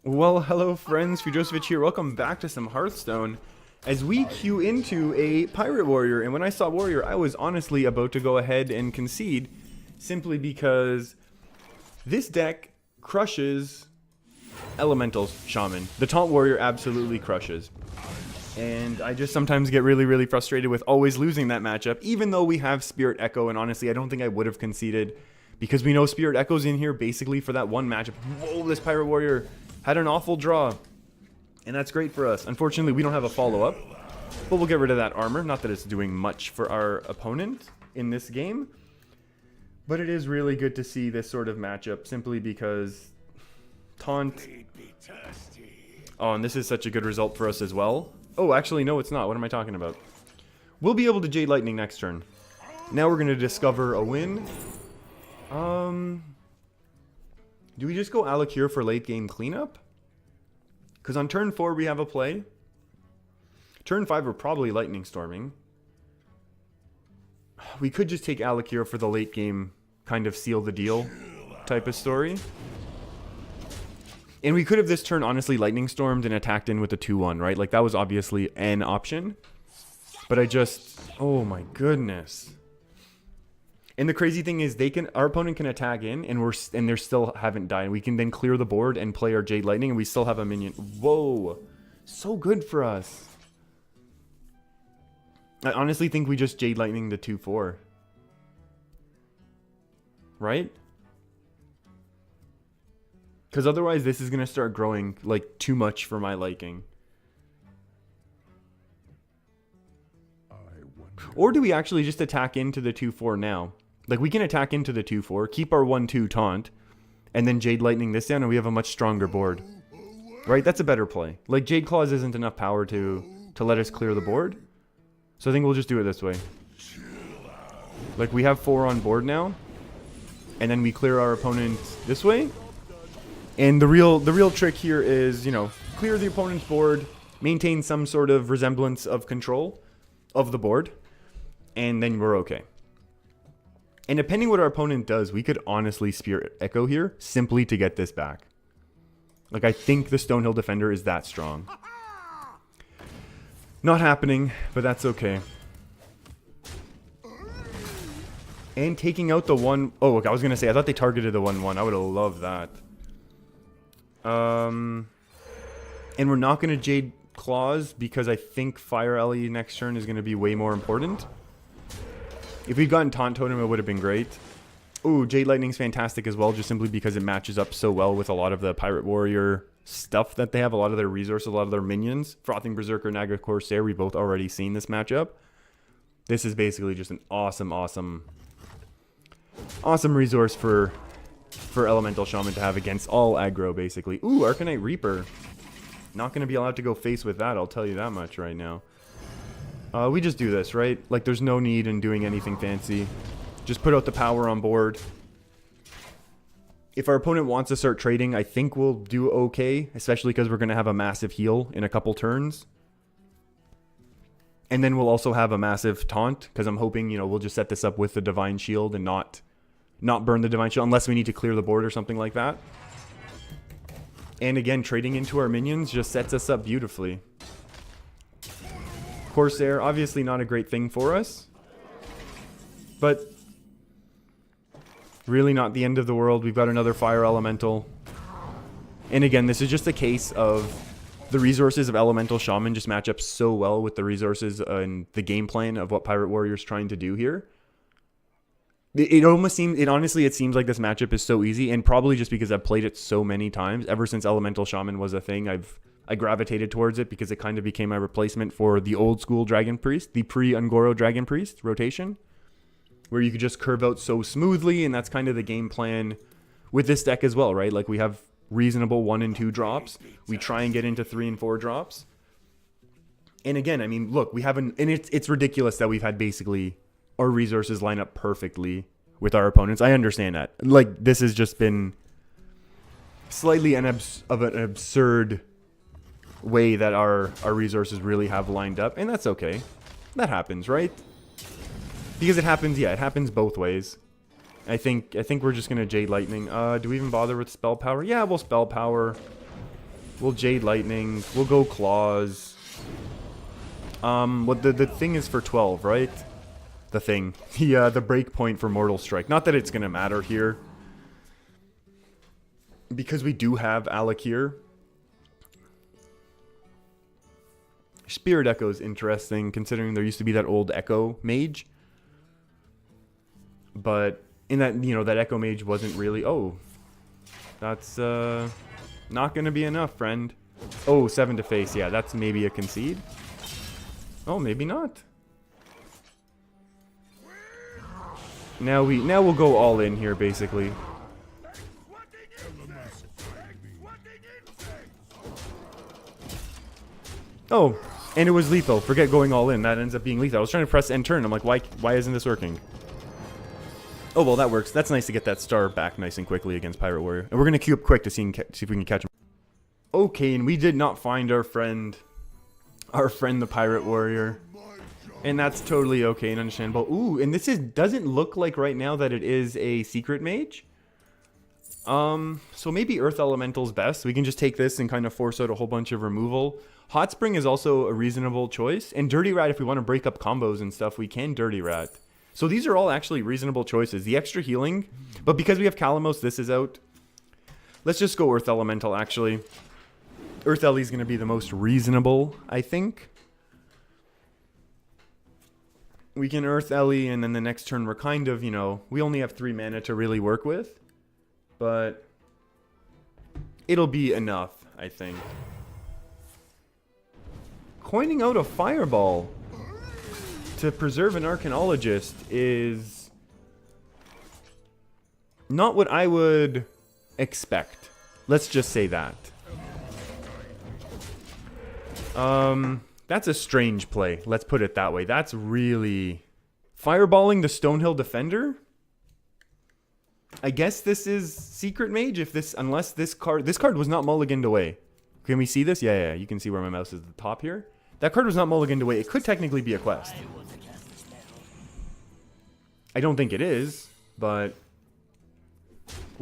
Well, hello friends, Fujosevich here. Welcome back to some Hearthstone as we queue into a Pirate Warrior. And when I saw Warrior, I was honestly about to go ahead and concede simply because this deck crushes Elemental Shaman. The Taunt Warrior absolutely crushes. And I just sometimes get really frustrated with always losing that matchup, even though we have Spirit Echo. And honestly, I don't think I would have conceded because we know Spirit Echo's in here basically for that one matchup. Whoa, this Pirate Warrior had an awful draw, and that's great for us. Unfortunately, we don't have a follow-up, but we'll get rid of that armor. Not that it's doing much for our opponent in this game, but it is really good to see this sort of matchup simply because Taunt... Oh, and this is such a good result for us as well. Oh, actually, no, it's not. What am I talking about? We'll be able to Jade Lightning next turn. Now we're going to discover a win. Do we just go Alakir for late game cleanup? Because on turn 4 we have a play. Turn 5 we're probably Lightning Storming. We could just take Alakir for the late game kind of seal the deal type of story. And we could have this turn honestly Lightning Stormed and attacked in with the 2-1, right? Like that was obviously an option. But I just... Oh my goodness. And the crazy thing is, our opponent can attack in, and they still haven't died. We can then clear the board and play our Jade Lightning, and we still have a minion. Whoa, so good for us. I honestly think we just Jade Lightning the 2/4, right? Because otherwise, this is gonna start growing like too much for my liking. Or do we actually just attack into the 2/4 now? Like, we can attack into the 2/4, keep our 1/2 taunt, and then Jade Lightning this down, and we have a much stronger board. Right? That's a better play. Like, Jade Claws isn't enough power to let us clear the board. So I think we'll just do it this way. Like, we have 4 on board now, and then we clear our opponent this way. And the real trick here is, you know, clear the opponent's board, maintain some sort of resemblance of control of the board, and then we're okay. And depending what our opponent does, we could honestly Spirit Echo here simply to get this back. Like, I think the Stonehill Defender is that strong. Not happening, but that's okay. And taking out the 1... Oh, okay, I was going to say, I thought they targeted the 1/1. I would have loved that. And we're not going to Jade Claws because I think Fire Ellie next turn is going to be way more important. If we'd gotten Taunt Totem, it would have been great. Ooh, Jade Lightning's fantastic as well, just simply because it matches up so well with a lot of the Pirate Warrior stuff that they have, a lot of their resources, a lot of their minions. Frothing Berserker, Naga Corsair, we both already seen this matchup. This is basically just an awesome resource for Elemental Shaman to have against all aggro, basically. Ooh, Arcanite Reaper. Not going to be allowed to go face with that, I'll tell you that much right now. We just do this, right? Like, there's no need in doing anything fancy. Just put out the power on board. If our opponent wants to start trading, I think we'll do okay, especially because we're going to have a massive heal in a couple turns. And then we'll also have a massive taunt, because I'm hoping, you know, we'll just set this up with the Divine Shield and not burn the Divine Shield, unless we need to clear the board or something like that. And again, trading into our minions just sets us up beautifully. Corsair, obviously not a great thing for us, but really not the end of the world. We've got another Fire Elemental. And again, this is just a case of the resources of Elemental Shaman just match up so well with the resources and the game plan of what Pirate Warrior's trying to do here. It seems like this matchup is so easy, and probably just because I've played it so many times. Ever since Elemental Shaman was a thing, I gravitated towards it because it kind of became my replacement for the old school Dragon Priest, the pre-Ungoro Dragon Priest rotation, where you could just curve out so smoothly, and that's kind of the game plan with this deck as well, right? Like, we have reasonable 1 and 2 drops. We try and get into 3 and 4 drops. And again, I mean, look, we haven't, and it's ridiculous that we've had basically our resources line up perfectly with our opponents. I understand that. Like, this has just been slightly of an absurd way that our resources really have lined up, and that's okay. That happens, right? Because it happens, yeah, it happens both ways. I think we're just gonna Jade Lightning. Do we even bother with Spell Power? Yeah, we'll Spell Power. We'll Jade Lightning. We'll go Claws. What the thing is for 12, right? The thing. The break point for Mortal Strike. Not that it's gonna matter here, because we do have Alec here. Spirit Echo is interesting, considering there used to be that old Echo Mage. But in that, that Echo Mage wasn't really... Oh, that's not going to be enough, friend. Oh, 7 to face. Yeah, that's maybe a concede. Oh, maybe not. Now we'll go all in here, basically. Oh, and it was lethal. Forget going all in. That ends up being lethal. I was trying to press end turn. I'm like, why isn't this working? Oh, well, that works. That's nice to get that star back nice and quickly against Pirate Warrior. And we're going to queue up quick to see if we can catch him. Okay, and we did not find our friend the Pirate Warrior. And that's totally okay and understandable. Ooh, and this doesn't look like right now that it is a secret mage. So maybe Earth Elemental's best. We can just take this and kind of force out a whole bunch of removal. Hot Spring is also a reasonable choice. And Dirty Rat, if we want to break up combos and stuff, we can Dirty Rat. So these are all actually reasonable choices. The extra healing, but because we have Kalamos, this is out. Let's just go Earth Elemental, actually. Earth Ellie is going to be the most reasonable, I think. We can Earth Ellie, and then the next turn we're kind of, we only have 3 mana to really work with. But it'll be enough, I think. Coining out a Fireball to preserve an Arcanologist is not what I would expect. Let's just say that. That's a strange play. Let's put it that way. That's really... Fireballing the Stonehill Defender? I guess this is Secret Mage unless this card was not mulliganed away. Can we see this? Yeah, you can see where my mouse is at the top here. That card was not mulliganed away. It could technically be a quest. I don't think it is, but...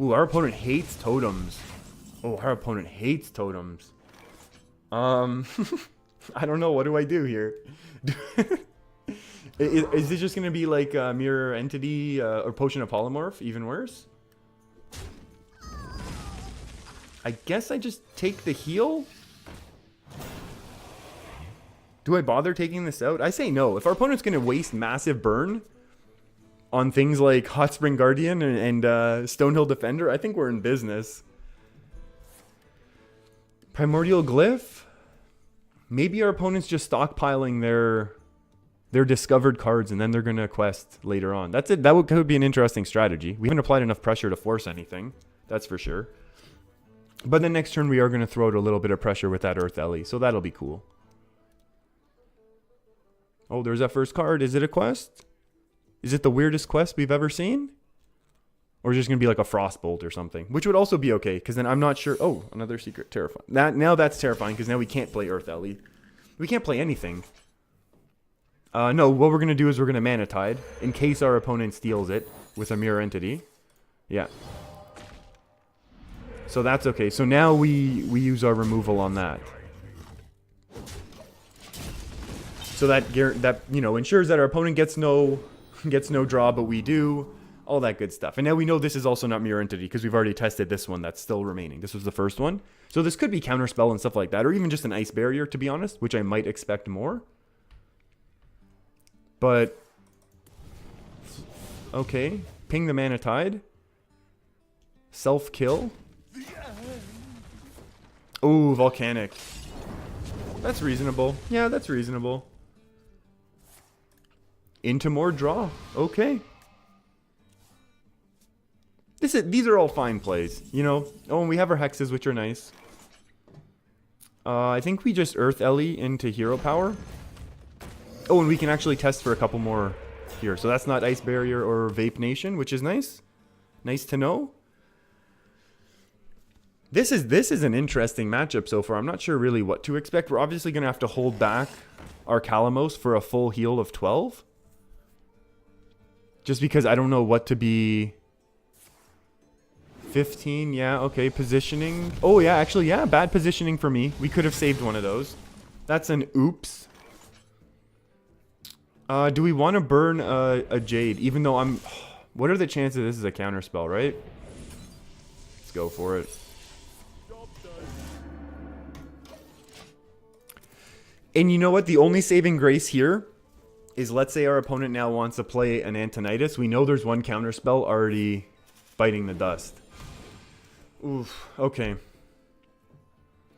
Ooh, our opponent hates totems. Oh, our opponent hates totems. I don't know. What do I do here? Is it just going to be like Mirror Entity or Potion of Polymorph? Even worse? I guess I just take the heal? Do I bother taking this out? I say no. If our opponent's going to waste massive burn on things like Hot Spring Guardian and Stonehill Defender, I think we're in business. Primordial Glyph? Maybe our opponent's just stockpiling their discovered cards and then they're going to quest later on. That's it. That could be an interesting strategy. We haven't applied enough pressure to force anything. That's for sure. But the next turn we are going to throw out a little bit of pressure with that Earth Ellie. So that'll be cool. Oh, there's that first card. Is it a quest? Is it the weirdest quest we've ever seen? Or is it just going to be like a Frostbolt or something? Which would also be okay, because then I'm not sure... Oh, another secret. Terrifying. Now that's terrifying, because now we can't play Earth Ellie. We can't play anything. No, what we're going to do is we're going to Mana Tide, in case our opponent steals it with a Mirror Entity. Yeah. So that's okay. So now we use our removal on that. So that ensures that our opponent gets no draw, but we do. All that good stuff. And now we know this is also not Mirror Entity because we've already tested this one that's still remaining. This was the first one. So this could be Counterspell and stuff like that, or even just an Ice Barrier, to be honest, which I might expect more. But, okay. Ping the Mana Tide. Self-kill. Ooh, Volcanic. That's reasonable. Yeah, that's reasonable. Into more draw. Okay. These are all fine plays, Oh, and we have our hexes, which are nice. I think we just Earth Ellie into hero power. Oh, and we can actually test for a couple more here. So that's not Ice Barrier or Vape Nation, which is nice. Nice to know. This is an interesting matchup so far. I'm not sure really what to expect. We're obviously going to have to hold back our Kalamos for a full heal of 12. Just because I don't know what to be 15, yeah, okay. Positioning. Oh, yeah, actually, yeah, bad positioning for me. We could have saved one of those. That's an oops. Do we want to burn a Jade? Even though I'm... What are the chances this is a counter spell, right? Let's go for it. And you know what? The only saving grace here is, let's say our opponent now wants to play an Antonitis. We know there's one counter spell already biting the dust. Oof, okay.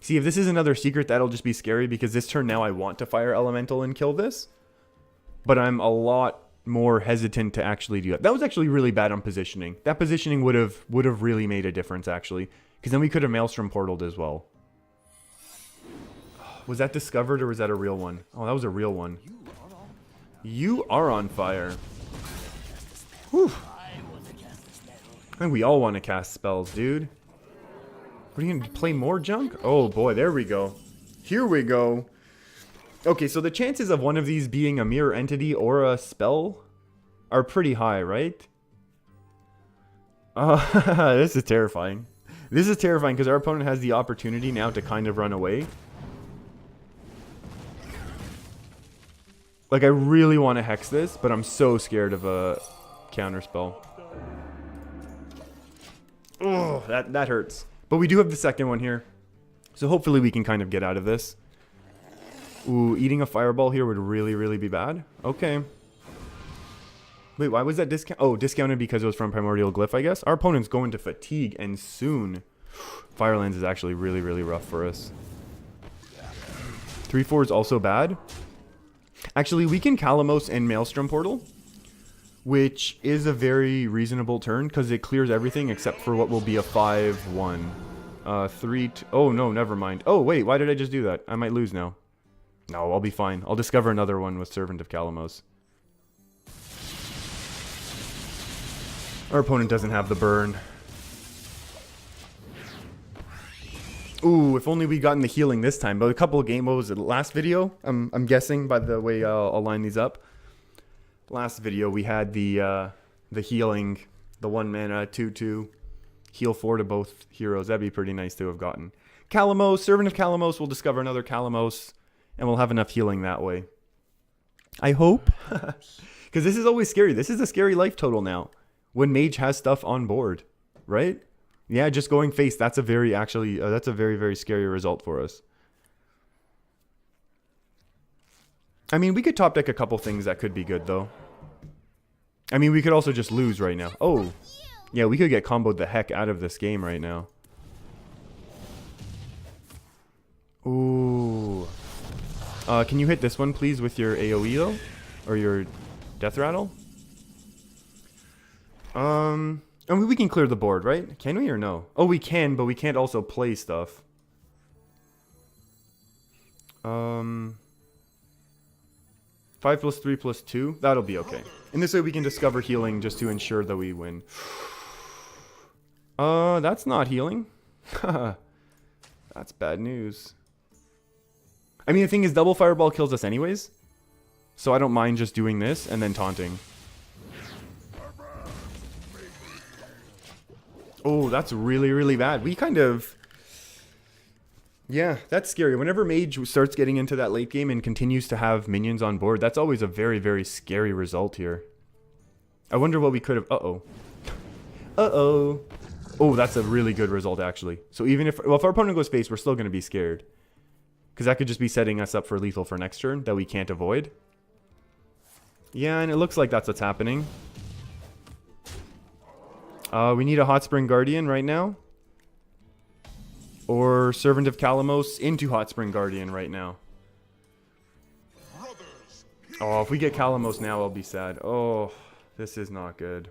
See, if this is another secret, that'll just be scary, because this turn now I want to fire Elemental and kill this. But I'm a lot more hesitant to actually do that. That was actually really bad on positioning. That positioning would have really made a difference, actually. Because then we could have Maelstrom portaled as well. Was that discovered, or was that a real one? Oh, that was a real one. You are on fire. Whew. I think we all want to cast spells, dude. What are you going to play more junk? Oh boy, there we go. Here we go. Okay, so the chances of one of these being a mirror entity or a spell are pretty high, right? This is terrifying. This is terrifying because our opponent has the opportunity now to kind of run away. Like, I really want to hex this, but I'm so scared of a counter spell. Oh, that hurts. But we do have the second one here. So hopefully we can kind of get out of this. Ooh, eating a fireball here would really, really be bad. Okay. Wait, why was that discount? Oh, discounted because it was from Primordial Glyph, I guess. Our opponent's going to fatigue, and soon. Firelands is actually really, really rough for us. 3/4 is also bad. Actually, we can Kalamos and Maelstrom Portal, which is a very reasonable turn because it clears everything except for what will be a 5/1. 3. Oh, no, never mind. Oh, wait, why did I just do that? I might lose now. No, I'll be fine. I'll discover another one with Servant of Kalamos. Our opponent doesn't have the burn. Ooh, if only we'd gotten the healing this time. But a couple of what was it, last video? I'm guessing by the way I'll line these up. Last video we had the healing, the 1 mana 2/2 heal 4 to both heroes. That'd be pretty nice to have gotten. Kalamos, Servant of Kalamos, we'll discover another Kalamos, and we'll have enough healing that way. I hope. Because this is always scary. This is a scary life total now. When Mage has stuff on board, right? Yeah, just going face, that's a very, that's a very, very scary result for us. I mean, we could top deck a couple things that could be good, though. I mean, we could also just lose right now. Oh, yeah, we could get comboed the heck out of this game right now. Ooh. Can you hit this one, please, with your AoE, though? Or your Death Rattle? I mean, we can clear the board, right? Can we or no? Oh, we can, but we can't also play stuff. 5 + 3 + 2. That'll be okay. And this way we can discover healing just to ensure that we win. That's not healing. That's bad news. I mean, the thing is, double fireball kills us anyways. So I don't mind just doing this and then taunting. Oh, that's really, really bad. We kind of... Yeah, that's scary. Whenever Mage starts getting into that late game and continues to have minions on board, that's always a very, very scary result here. I wonder what we could have... Uh-oh. Uh-oh. Oh, that's a really good result, actually. So even if... Well, if our opponent goes face, we're still going to be scared. Because that could just be setting us up for lethal for next turn that we can't avoid. Yeah, and it looks like that's what's happening. We need a Hot Spring Guardian right now. Or Servant of Kalamos into Hot Spring Guardian right now. Oh, if we get Kalamos now, I'll be sad. Oh, this is not good.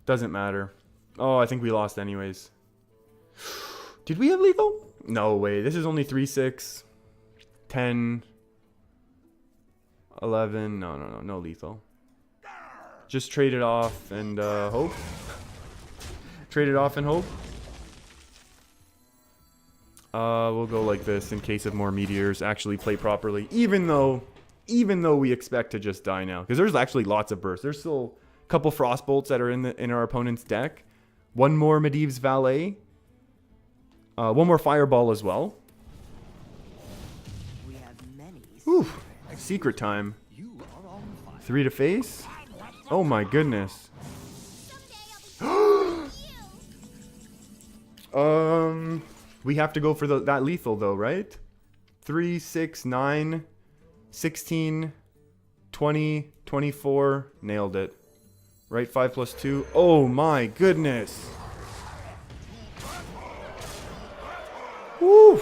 Doesn't matter. Oh, I think we lost anyways. Did we have lethal? No way. This is only 3/6. 10. 11. No lethal. Just trade it off and hope. Trade it off and hope. We'll go like this in case of more meteors. Actually play properly. Even though we expect to just die now. Because there's actually lots of bursts. There's still a couple frost bolts that are in our opponent's deck. One more Medivh's Valet. One more Fireball as well. We have many. Whew. Secret time. 3 to face. Oh my goodness. We have to go for that lethal though, right? 3, 6, 9, 16, 20, 24. Nailed it. Right, 5 plus 2. Oh my goodness. Woo!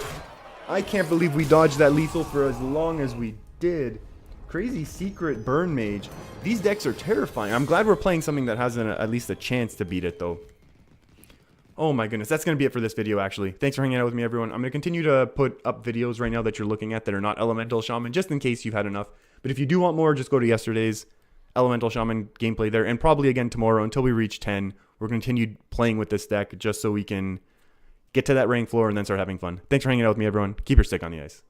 I can't believe we dodged that lethal for as long as we did. Crazy secret burn mage. These decks are terrifying. I'm glad we're playing something that has at least a chance to beat it though. Oh my goodness, that's going to be it for this video actually. Thanks for hanging out with me everyone. I'm going to continue to put up videos right now that you're looking at that are not Elemental Shaman, just in case you've had enough. But if you do want more, just go to yesterday's Elemental Shaman gameplay there, and probably again tomorrow until we reach 10. We're going to continue playing with this deck just so we can get to that rank floor and then start having fun. Thanks for hanging out with me everyone. Keep your stick on the ice.